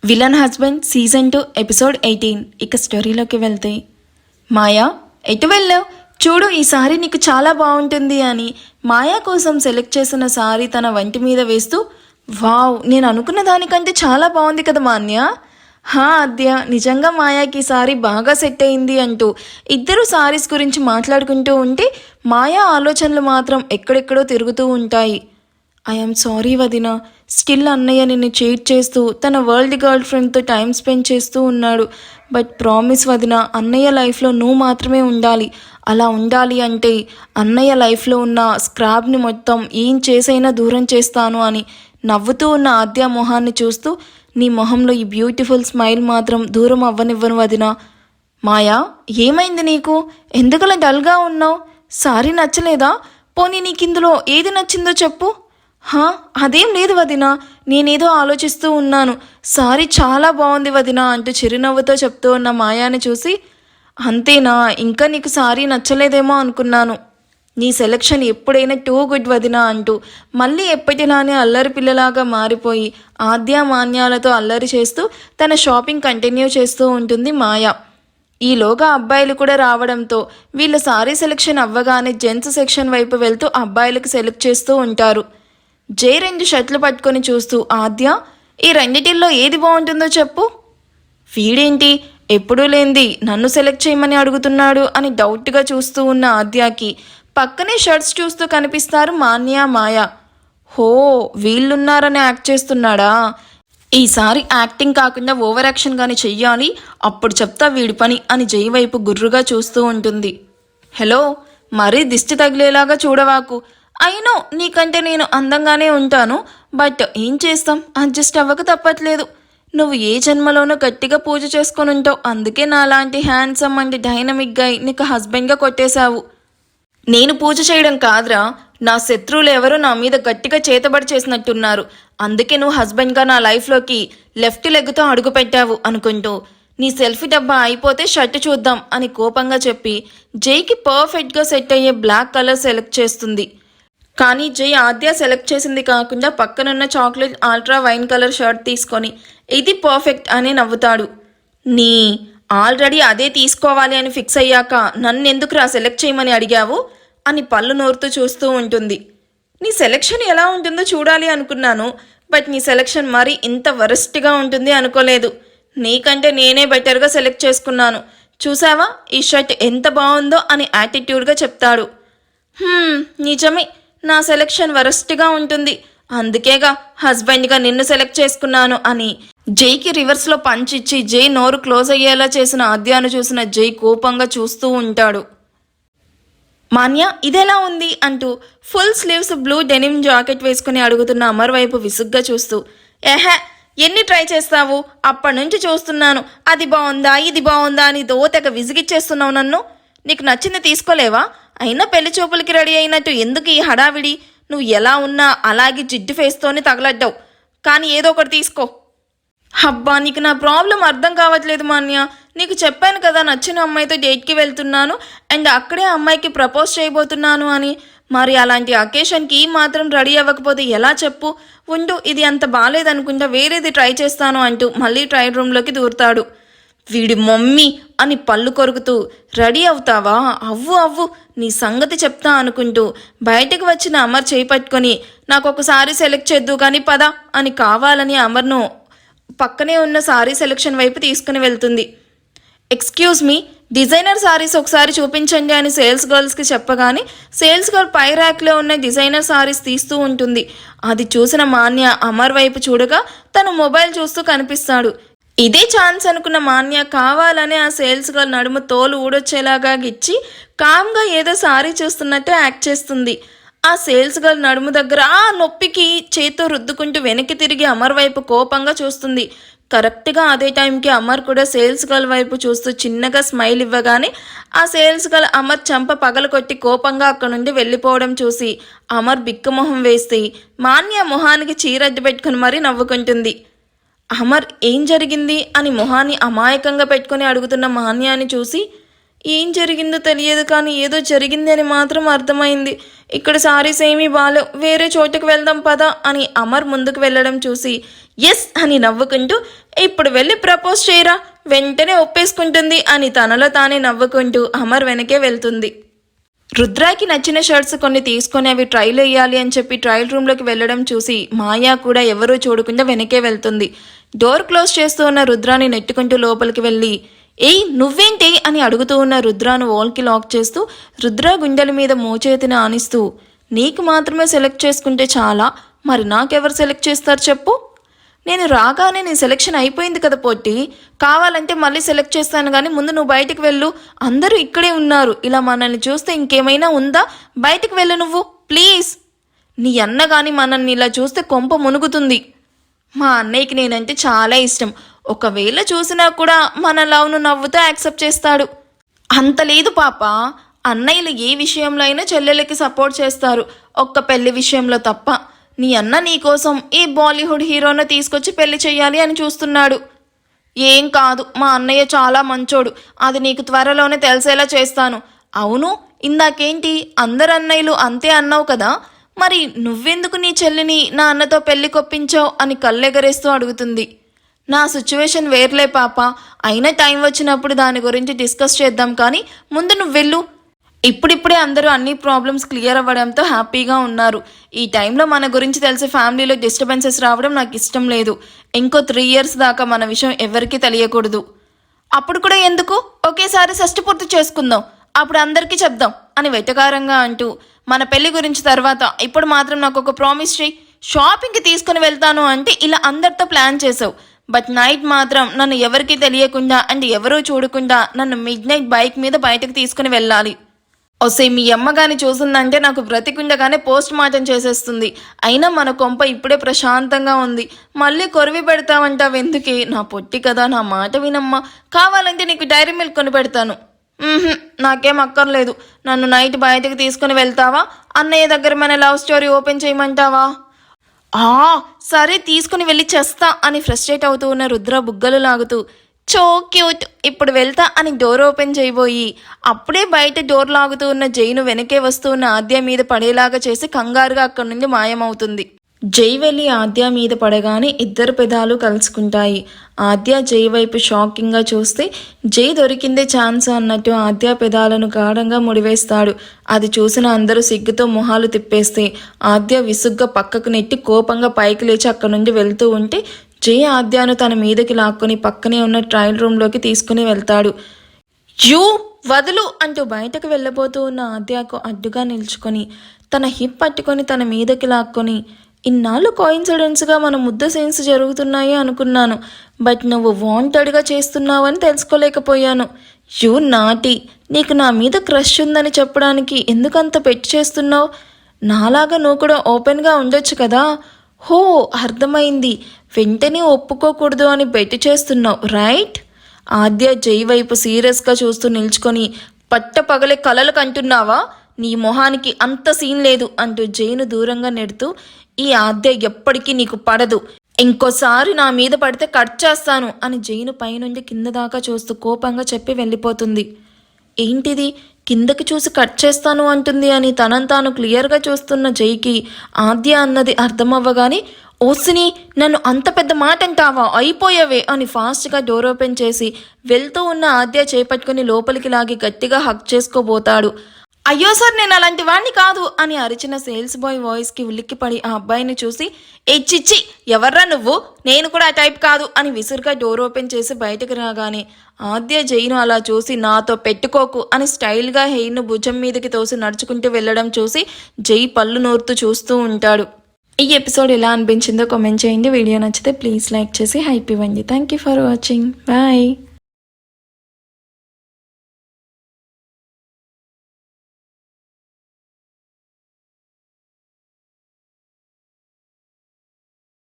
Villain husband season 2 episode 18. ఇక స్టోరీలోకి వెళ్తే, మాయా ఎటు వెళ్ళావు? చూడు, ఈ సారీ నీకు చాలా బాగుంటుంది అని మాయా కోసం సెలెక్ట్ చేసిన సారీ తన వంటి మీద వేస్తూ, వావ్, నేను అనుకున్న దానికంటే చాలా బాగుంది కదా మాన్య. అద్య, నిజంగా మాయాకి సారీ బాగా సెట్ అయింది అంటూ ఇద్దరు సారీస్ గురించి మాట్లాడుకుంటూ ఉంటే మాయా ఆలోచనలు మాత్రం ఎక్కడెక్కడో తిరుగుతూ ఉంటాయి. ఐఎమ్ సారీ వదిన, స్టిల్ అన్నయ్య నిన్ను చీట్ చేస్తూ తన వరల్డ్ గర్ల్ ఫ్రెండ్తో టైం స్పెండ్ చేస్తూ ఉన్నాడు. బట్ ప్రామిస్ వదిన, అన్నయ్య లైఫ్లో నువ్వు మాత్రమే ఉండాలి. అలా ఉండాలి అంటే అన్నయ్య లైఫ్లో ఉన్న స్క్రాబ్ని మొత్తం ఏం చేసైనా దూరం చేస్తాను అని నవ్వుతూ ఉన్న ఆద్య మొహాన్ని చూస్తూ, నీ మొహంలో ఈ బ్యూటిఫుల్ స్మైల్ మాత్రం దూరం అవ్వనివ్వను వదిన. మాయా, ఏమైంది నీకు? ఎందుకలా డల్గా ఉన్నావు? సారీ నచ్చలేదా? పోనీ నీకు ఇందులో ఏది నచ్చిందో చెప్పు. అదేం లేదు వదిన, నేనేదో ఆలోచిస్తూ ఉన్నాను. సారీ చాలా బాగుంది వదిన అంటూ చిరునవ్వుతో చెప్తూ ఉన్న మాయాని చూసి, అంతేనా? ఇంకా నీకు సారీ నచ్చలేదేమో అనుకున్నాను. నీ సెలెక్షన్ ఎప్పుడైనా టూ గుడ్ వదిన అంటూ మళ్ళీ ఎప్పటిలానే అల్లరి పిల్లలాగా మారిపోయి ఆద్య మాన్యాలతో అల్లరి చేస్తూ తన షాపింగ్ కంటిన్యూ చేస్తూ ఉంటుంది మాయ. ఈలోగా అబ్బాయిలు కూడా రావడంతో వీళ్ళ సారీ సెలెక్షన్ అవ్వగానే జెంట్స్ సెక్షన్ వైపు వెళ్తూ అబ్బాయిలకు సెలెక్ట్ చేస్తూ ఉంటారు. జై 2 షర్ట్లు పట్టుకొని చూస్తూ, ఆద్య, ఈ రెండిటిల్లో ఏది బాగుంటుందో చెప్పు. వీడేంటి ఎప్పుడూ లేంది నన్ను సెలెక్ట్ చేయమని అడుగుతున్నాడు అని డౌట్గా చూస్తూ ఉన్న ఆద్యకి పక్కనే షర్ట్స్ చూస్తూ కనిపిస్తారు మాన్య, మాయ. వీళ్ళున్నారని యాక్ట్ చేస్తున్నాడా? ఈసారి యాక్టింగ్ కాకుండా ఓవర్ యాక్షన్ కానీ చెయ్యాలి, అప్పుడు చెప్తా వీడి పని అని జై వైపు గుర్రుగా చూస్తూ ఉంటుంది. హలో, మరీ దిష్టి తగిలేలాగా చూడవాకు. అయినో నీకంటే నేను అందంగానే ఉంటాను, బట్ ఏం చేస్తాం, అడ్జస్ట్ అవ్వక తప్పట్లేదు. నువ్వు ఏ జన్మలోనో గట్టిగా పూజ చేసుకొని ఉంటావు, అందుకే నాలాంటి హ్యాండ్సమ్ అండ్ డైనమిక్ గా నీకు హస్బెండ్గా కొట్టేశావు. నేను పూజ చేయడం కాదురా, నా శత్రువులు ఎవరో నా మీద గట్టిగా చేతబడి చేసినట్టున్నారు, అందుకే నువ్వు హస్బెండ్గా నా లైఫ్లోకి లెఫ్ట్ లెగ్తో అడుగు పెట్టావు అనుకుంటూ నీ సెల్ఫీ డబ్బా అయిపోతే షర్ట్ చూద్దాం అని కోపంగా చెప్పి జైకి పర్ఫెక్ట్గా సెట్ అయ్యే బ్లాక్ కలర్ సెలెక్ట్ చేస్తుంది. కానీ జై ఆద్య సెలెక్ట్ చేసింది కాకుండా పక్కనున్న chocolate ultra wine colour shirt తీసుకొని ఇది పర్ఫెక్ట్ అని నవ్వుతాడు. నీ ఆల్రెడీ అదే తీసుకోవాలి అని ఫిక్స్ అయ్యాక నన్ను ఎందుకురా సెలెక్ట్ చేయమని అడిగావు అని పళ్ళు నోరుతూ చూస్తూ ఉంటుంది. నీ సెలెక్షన్ ఎలా ఉంటుందో చూడాలి అనుకున్నాను, బట్ నీ సెలెక్షన్ మరీ ఇంత వరస్ట్గా ఉంటుంది అనుకోలేదు. నీకంటే నేనే బెటర్గా సెలెక్ట్ చేసుకున్నాను. చూసావా ఈ షర్ట్ ఎంత బాగుందో అని యాటిట్యూడ్గా చెప్తాడు. నిజమే, నా సెలెక్షన్ వరస్ట్గా ఉంటుంది, అందుకేగా హస్బెండ్గా నిన్ను సెలెక్ట్ చేసుకున్నాను అని జైకి రివర్స్లో పంచ్ ఇచ్చి జై నోరు క్లోజ్ అయ్యేలా చేసిన ఆద్యాను చూసిన జై కోపంగా చూస్తూ ఉంటాడు. మాన్య, ఇదెలా ఉంది అంటూ full sleeves blue denim jacket వేసుకుని అడుగుతున్న అమర్ వైపు విసుగ్గా చూస్తూ, ఎన్ని ట్రై చేస్తావు? అప్పటి నుంచి చూస్తున్నాను, అది బాగుందా ఇది బాగుందా అని దోతెగ విసిగిచ్చేస్తున్నావు నన్ను. నీకు నచ్చింది తీసుకోలేవా? అయినా పెళ్లి చూపులకి రెడీ అయినట్టు ఎందుకు ఈ హడావిడి? నువ్వు ఎలా ఉన్నా అలాగే జిడ్డు ఫేస్తోనే తగలడ్డావు, కానీ ఏదో ఒకటి తీసుకో. అబ్బా, నీకు నా ప్రాబ్లం అర్థం కావట్లేదు మాన్య. నీకు చెప్పాను కదా నచ్చిన అమ్మాయితో డేట్కి వెళ్తున్నాను అండ్ అక్కడే అమ్మాయికి ప్రపోజ్ చేయబోతున్నాను అని. మరి అలాంటి అకేషన్కి మాత్రం రెడీ అవ్వకపోతే ఎలా చెప్పు? ఉండు, ఇది అంత బాగాలేదనుకుంటా, వేరేది ట్రై చేస్తాను అంటూ మళ్ళీ ట్రైల్ రూమ్లోకి దూరుతాడు. వీడి మమ్మీ అని పళ్ళు కొరుకుతూ, రెడీ అవుతావా? అవ్వు నీ సంగతి చెప్తా అనుకుంటూ బయటకు వచ్చిన అమర్ చేయి పట్టుకొని, నాకు ఒకసారి సెలెక్ట్ చేద్దు కానీ పద అని కావాలని అమర్ను పక్కనే ఉన్న సారీ సెలెక్షన్ వైపు తీసుకుని వెళ్తుంది. ఎక్స్క్యూజ్ మీ, డిజైనర్ సారీస్ ఒకసారి చూపించండి అని సేల్స్ గర్ల్స్కి చెప్పగానే సేల్స్ గర్ల్ పై ర్యాక్లో ఉన్న డిజైనర్ సారీస్ తీస్తూ ఉంటుంది. అది చూసిన మాన్య అమర్ వైపు చూడగా తను మొబైల్ చూస్తూ కనిపిస్తాడు. ఇదే ఛాన్స్ అనుకున్న మాన్య కావాలని ఆ సేల్స్ గర్ల్ నడుము తోలు ఊడొచ్చేలాగా గిచ్చి కామ్గా ఏదో సారీ చూస్తున్నట్టు యాక్ట్ చేస్తుంది. ఆ సేల్స్ గర్ల్ నడుము దగ్గర ఆ నొప్పికి చేత్తో రుద్దుకుంటూ వెనక్కి తిరిగి అమర్ వైపు కోపంగా చూస్తుంది. కరెక్ట్గా అదే టైంకి అమర్ కూడా సేల్స్ గర్ల్ వైపు చూస్తూ చిన్నగా స్మైల్ ఇవ్వగానే ఆ సేల్స్ గర్ల్ అమర్ చంప పగలకొట్టి కోపంగా అక్కడి నుండి వెళ్ళిపోవడం చూసి అమర్ బిక్కమొహం వేసి మాన్య మొహానికి చీరడ్డు పెట్టుకుని మరీ నవ్వుకుంటుంది. అమర్, ఏం జరిగింది అని మొహాన్ని అమాయకంగా పెట్టుకుని అడుగుతున్న మాన్యాని చూసి, ఏం జరిగిందో తెలియదు కానీ ఏదో జరిగింది అని మాత్రం అర్థమైంది. ఇక్కడ సారీస్ ఏమీ బాలేవు, వేరే చోటుకు వెళ్దాం పదా అని అమర్ ముందుకు వెళ్ళడం చూసి ఎస్ అని నవ్వుకుంటూ ఇప్పుడు వెళ్ళి ప్రపోజ్ చేయరా, వెంటనే ఒప్పేసుకుంటుంది అని తనలో తానే నవ్వుకుంటూ అమర్ వెనకే వెళ్తుంది. రుద్రాకి నచ్చిన షర్ట్స్ కొన్ని తీసుకొని అవి ట్రైల్ వేయాలి అని చెప్పి ట్రయల్ రూమ్లోకి వెళ్ళడం చూసి మాయా కూడా ఎవరూ చూడకుండా వెనకే వెళ్తుంది. డోర్ క్లోజ్ చేస్తూ ఉన్న రుద్రాని నెట్టుకుంటూ లోపలికి వెళ్ళి ఏయ్ నువ్వేంటి అని అడుగుతూ ఉన్న రుద్రాను వాల్కి లాక్ చేస్తూ రుద్ర గుండెల మీద మోచేతిని ఆనిస్తూ నీకు మాత్రమే సెలెక్ట్ చేసుకుంటే చాలా, మరి నాకెవరు సెలెక్ట్ చేస్తారు చెప్పు? నేను రాగానే నీ సెలెక్షన్ అయిపోయింది కదా పొట్టి, కావాలంటే మళ్ళీ సెలెక్ట్ చేస్తాను కానీ ముందు నువ్వు బయటికి వెళ్ళు, అందరూ ఇక్కడే ఉన్నారు, ఇలా మనల్ని చూస్తే ఇంకేమైనా ఉందా, బయటికి వెళ్ళు నువ్వు ప్లీజ్. నీ అన్న కానీ మనల్ని ఇలా చూస్తే కొంప మునుగుతుంది. మా అన్నయ్యకి నేనంటే చాలా ఇష్టం, ఒకవేళ చూసినా కూడా మన లవ్ను నవ్వుతూ యాక్సెప్ట్ చేస్తాడు. అంత లేదు పాప, అన్నయ్యలు ఏ విషయంలో అయినా చెల్లెలకి సపోర్ట్ చేస్తారు, ఒక్క పెళ్లి విషయంలో తప్ప. నీ అన్న నీకోసం ఈ బాలీవుడ్ హీరోను తీసుకొచ్చి పెళ్లి చెయ్యాలి అని చూస్తున్నాడు. ఏం కాదు, మా అన్నయ్య చాలా మంచోడు, అది నీకు త్వరలోనే తెలిసేలా చేస్తాను. అవును, ఇందాకేంటి అందరు అన్నయ్యలు అంతే అన్నావు కదా, మరి నువ్వెందుకు నీ చెల్లిని నా అన్నతో పెళ్లి కొప్పించావు అని కళ్ళెగరేస్తూ అడుగుతుంది. నా సిచ్యువేషన్ వేర్లే పాప, అయినా టైం వచ్చినప్పుడు దాని గురించి డిస్కస్ చేద్దాం, కానీ ముందు నువ్వు వెళ్ళు. ఇప్పుడిప్పుడే అందరూ అన్ని ప్రాబ్లమ్స్ క్లియర్ అవ్వడంతో హ్యాపీగా ఉన్నారు. ఈ టైంలో మన గురించి తెలిసి ఫ్యామిలీలో డిస్టర్బెన్సెస్ రావడం నాకు ఇష్టం లేదు. ఇంకో 3 years దాకా మన విషయం ఎవరికీ తెలియకూడదు. అప్పుడు కూడా ఎందుకు, ఒకేసారి షష్టి పూర్తి చేసుకుందాం, అప్పుడు అందరికీ చెప్దాం అని వెటకారంగా అంటూ మన పెళ్లి గురించి తర్వాత ఇప్పుడు మాత్రం నాకు ఒక ప్రామిస్ చేయి, షాపింగ్కి తీసుకుని వెళ్తాను అంటే ఇలా అందరితో ప్లాన్ చేసావు, బట్ నైట్ మాత్రం నన్ను ఎవరికీ తెలియకుండా అండ్ ఎవరూ చూడకుండా నన్ను మిడ్నైట్ బైక్ మీద బయటకు తీసుకుని వెళ్ళాలి. ఒసే మీ అమ్మగాని చూసిందంటే నాకు బ్రతికుండగానే పోస్ట్ మార్టం చేసేస్తుంది. అయినా మన కొంప ఇప్పుడే ప్రశాంతంగా ఉంది, మళ్ళీ కొరివి పెడతామంటావు ఎందుకే? నా పొట్టి కదా, నా మాట వినమ్మా, కావాలంటే నీకు డైరీ మిల్క్ కొని పెడతాను. నాకేం అక్కర్లేదు, నన్ను నైట్ బయటకు తీసుకుని వెళ్తావా, అన్నయ్య దగ్గర మన లవ్ స్టోరీ ఓపెన్ చేయమంటావా? సరే తీసుకుని వెళ్ళి చేస్తా అని ఫ్రస్ట్రేట్ అవుతూ ఉన్న రుద్ర బుగ్గలు లాగుతూ చో క్యూట్, ఇప్పుడు వెళ్తా అని డోర్ ఓపెన్ చేయబోయి అప్పుడే బయట డోర్ లాగుతూ ఉన్న జైను వెనకే వస్తూ ఉన్న ఆద్య మీద పడేలాగా చేసి కంగారుగా అక్కడి నుండి మాయమవుతుంది. జై వెళ్ళి ఆద్య మీద పడగానే ఇద్దరు పెదాలు కలుసుకుంటాయి. ఆద్య జై వైపు షాకింగ్గా చూస్తే జై దొరికిందే ఛాన్స్ అన్నట్టు ఆద్య పెదాలను గాఢంగా ముడివేస్తాడు. అది చూసిన అందరూ సిగ్గుతో మొహాలు తిప్పేస్తే ఆద్య విసుగ్గా పక్కకు నెట్టి కోపంగా పైకి లేచి అక్కడి నుండి వెళ్తూ ఉంటే జై ఆద్యను తన మీదకి లాక్కొని పక్కనే ఉన్న ట్రయల్ రూమ్లోకి తీసుకుని వెళ్తాడు. యూ వదులు అంటూ బయటకు వెళ్ళబోతూ ఉన్న ఆద్యకు అడ్డుగా నిల్చుకొని తన హిప్ పట్టుకొని తన మీదకి లాక్కొని ఇన్నాళ్ళు కోయిన్సిడెన్స్గా మన ముద్ద సీన్స్ జరుగుతున్నాయి అనుకున్నాను, బట్ నువ్వు వాంటెడ్గా చేస్తున్నావని తెలుసుకోలేకపోయాను. యూ నాటి, నీకు నా మీద క్రష్ ఉందని చెప్పడానికి ఎందుకంత పెట్టి చేస్తున్నావు? నాలాగా నువ్వు కూడా ఓపెన్గా ఉండొచ్చు కదా. హో అర్థమైంది, వెంటనే ఒప్పుకోకూడదు అని బెట్టి చేస్తున్నావు రైట్? ఆద్య జై వైపు సీరియస్గా చూస్తూ నిల్చుకొని పట్టపగలే కలలు కంటున్నావా? నీ మొహానికి అంత సీన్ లేదు అంటూ జైను దూరంగా నెడుతూ ఈ ఆద్య ఎప్పటికీ నీకు పడదు, ఇంకోసారి నా మీద పడితే కట్ చేస్తాను అని జైను పైనుండి కింద దాకా చూస్తూ కోపంగా చెప్పి వెళ్ళిపోతుంది. ఏంటిది కిందకి చూసి కట్ చేస్తాను అంటుంది అని తనను తాను క్లియర్గా చూస్తున్న జైకి ఆద్య అన్నది అర్థమవ్వగానే ఓసిని నన్ను అంత పెద్ద మాట అంటావా, అయిపోయావే అని ఫాస్ట్గా డోర్ ఓపెన్ చేసి వెళ్తూ ఉన్న ఆద్య చేపట్టుకుని లోపలికి లాగి గట్టిగా హక్ చేసుకోబోతాడు. అయ్యో సార్ నేను అలాంటి వాడిని కాదు అని అరిచిన సేల్స్ బాయ్ వాయిస్కి ఉలిక్కిపడి ఆ అబ్బాయిని చూసి ఏ చిచ్చి ఎవర్రా నువ్వు, నేను కూడా ఆ టైప్ కాదు అని విసురుగా డోర్ ఓపెన్ చేసి బయటకు రాగానే ఆద్య జైను అలా చూసి నాతో పెట్టుకోకు అని స్టైల్గా హెయిర్ను భుజం మీదకి తోసి నడుచుకుంటూ వెళ్ళడం చూసి జై పళ్ళు నోరుతూ చూస్తూ ఉంటాడు. ఈ ఎపిసోడ్ ఎలా అనిపించిందో కామెంట్ చేయండి. వీడియో నచ్చితే ప్లీజ్ లైక్ చేసి హైప్ ఇవ్వండి. Thank you for watching. Bye.